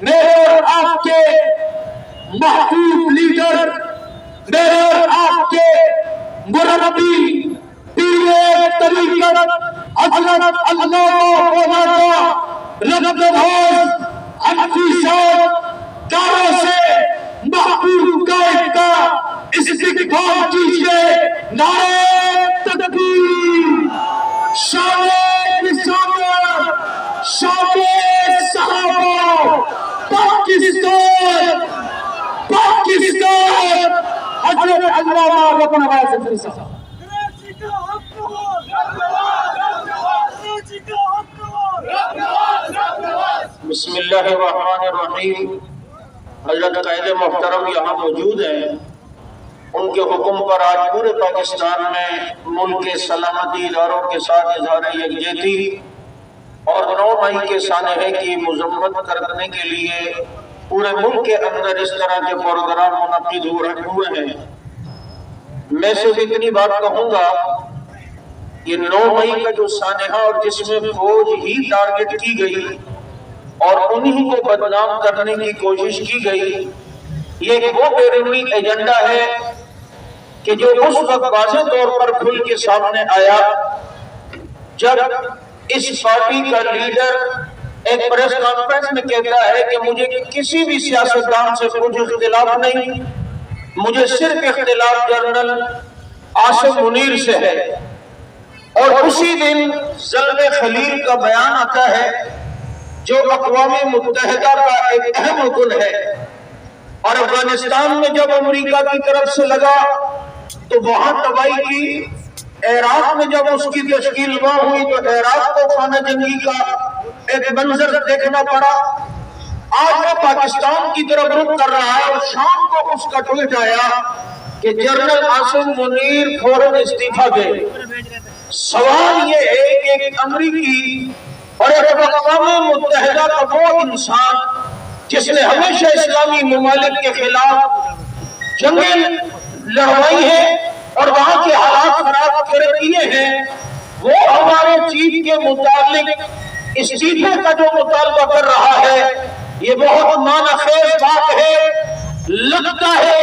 میرے اور آپ کے محبوب لیڈر، میرے اور آپ کے مربی پیر طریقت حضرت علامہ مولانا رب العز حنفی صاحب کاروں سے محبوب قائد کا استقبال کیجیے۔ نعرہ تکبیر، شان رسالت، شان صحابہ، پاکستان پاکستان، حضرت علامہ رب العز حنفی صاحب۔ بسم اللہ الرحمن الرحیم۔ حضرت قائد محترم یہاں موجود ہیں، ان کے حکم پر آج پورے پاکستان میں ملک کے سلامتی اداروں کے ساتھ اظہار یکجہتی اور 9 مئی کے سانحے کی مذمت کرنے کے لیے پورے ملک کے اندر اس طرح کے پروگرام منعقد ہوئے ہیں۔ میں صرف اتنی بات کہوں گا، یہ 9 مئی کا جو سانحہ اور جس میں فوج ہی ٹارگٹ کی گئی اور انہی کو بدنام کرنے کی کوشش کی گئی، یہ ایک وہ بیرونی ایجنڈا ہے کہ جو اس وقت واضح طور پر کھل کے سامنے آیا جب اس پارٹی کا لیڈر ایک پریس کانفرنس میں کہتا ہے کہ مجھے کسی بھی سیاستدان سے کچھ اختلاف نہیں، مجھے صرف اختلاف جنرل عاصم منیر سے ہے۔ اور اسی دن ضرب خلیل کا بیان آتا ہے جو اقوام متحدہ کا ایک اہم رکن ہے، اور افغانستان میں جب امریکہ کی طرف سے لگا تو وہاں تباہی کی۔ عراق میں جب اس کی تشکیل وہاں ہوئی تو عراق کو خانہ جنگی کا ایک منظر دیکھنا پڑا۔ آج وہ پاکستان کی طرف رخ کر رہا ہے اور شام کو اس کا ٹویٹ آیا کہ جنرل عاصم منیر فوراً استعفیٰ دے۔ سوال یہ ہے کہ ایک امریکی اور ایک اقوام متحدہ کا وہ انسان جس نے ہمیشہ اسلامی ممالک کے خلاف جنگیں لڑوائی ہیں اور وہاں کے حالات خراب کیے ہیں، وہ ہمارے چیف کے متعلق استعفے کا جو مطالبہ کر رہا ہے، یہ بہت معنی خیز بات ہے۔ لگتا ہے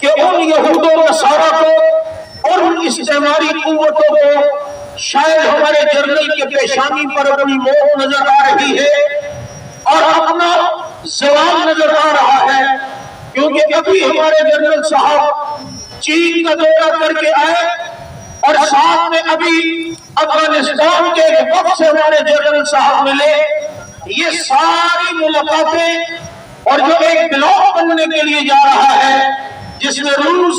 کہ ان یہود و نصارہ کو اور ان استعماری قوتوں کو شاید ہمارے جنرل کے پیشانی پر اپنی موت نظر آ رہی ہے اور اپنا زوال نظر آ رہا ہے، کیونکہ ابھی ہمارے جنرل صاحب چین کا دورہ کر کے آئے اور ساتھ میں ابھی افغانستان کے وقت سے ہمارے جنرل صاحب ملے۔ یہ ساری ملاقاتیں اور جو ایک بلاک بننے کے لیے جا رہا ہے جس میں روس،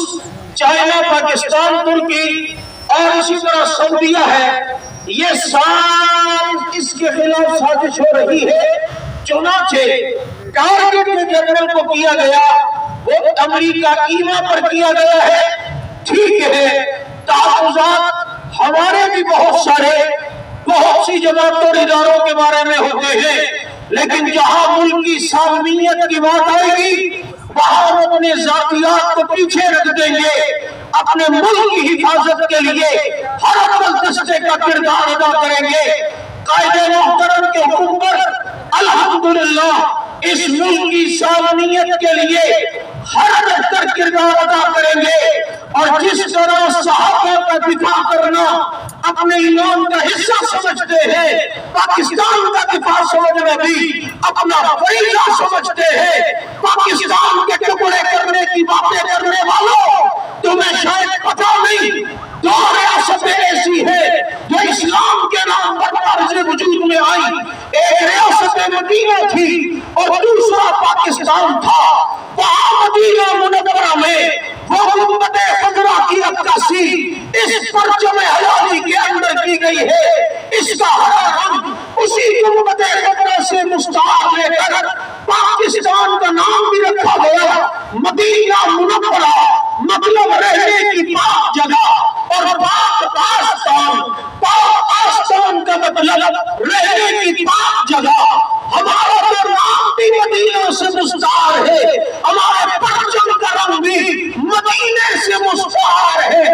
چائنا، پاکستان، ترکی اور اسی طرح سعودیہ ہے، یہ ساری اس کے خلاف سازش ہو رہی ہے۔ چنانچہ ٹارگٹ میں جنرل کو کیا گیا وہ امریکہ ایما پر کیا گیا ہے۔ ٹھیک ہے، تحفظات ہمارے بھی بہت سی جماعتوں اور اداروں کے بارے میں ہوتے ہیں، لیکن جہاں ملک کی سالمیت کی بات آئے گی وہاں ہم اپنے ذاتیات کو پیچھے رکھ دیں گے، اپنے ملک کی حفاظت کے لیے ہر عمل دستے کا کردار ادا کریں گے۔ قائد محترم کے حکم پر الحمدللہ اس ملک کی سالمیت کے لیے ہر بہتر کردار ادا کریں گے، اور جس طرح صحابہ کا دفاع کرنا اپنے ایمان کا حصہ سمجھتے ہیں، پاکستان کا دفاع سمجھنا بھی اپنا فریضہ سمجھتے ہیں۔ پاکستان کے ٹکڑے کرنے کی باتیں کرنے والوں، تمہیں شاید پتہ نہیں 2 ریاستیں ایسی ہیں جو اسلام کے نام پر عرض وجود میں آئی، ایک ریاست مدینہ تھی اور دوسرا پاکستان تھا۔ وہاں مدینہ منورہ میں وہ گنبد خضرا کی عکاسی اس پرچم حلالی کے اندر کی گئی ہے، اس کا ہرا رنگ اسی گنبد خضرا سے مستعار لے کر پاکستان کا نام بھی رکھا گیا۔ مدینہ منورہ مطلب رہنے کی پاک جگہ، اور پاک آستان کا مطلب رہنے کی پاک جگہ۔ ہمارا تو نام بھی مدینہ سے مستعار ہے، ہمارے پرچم کا رنگ بھی مدینے سے مستعار ہے۔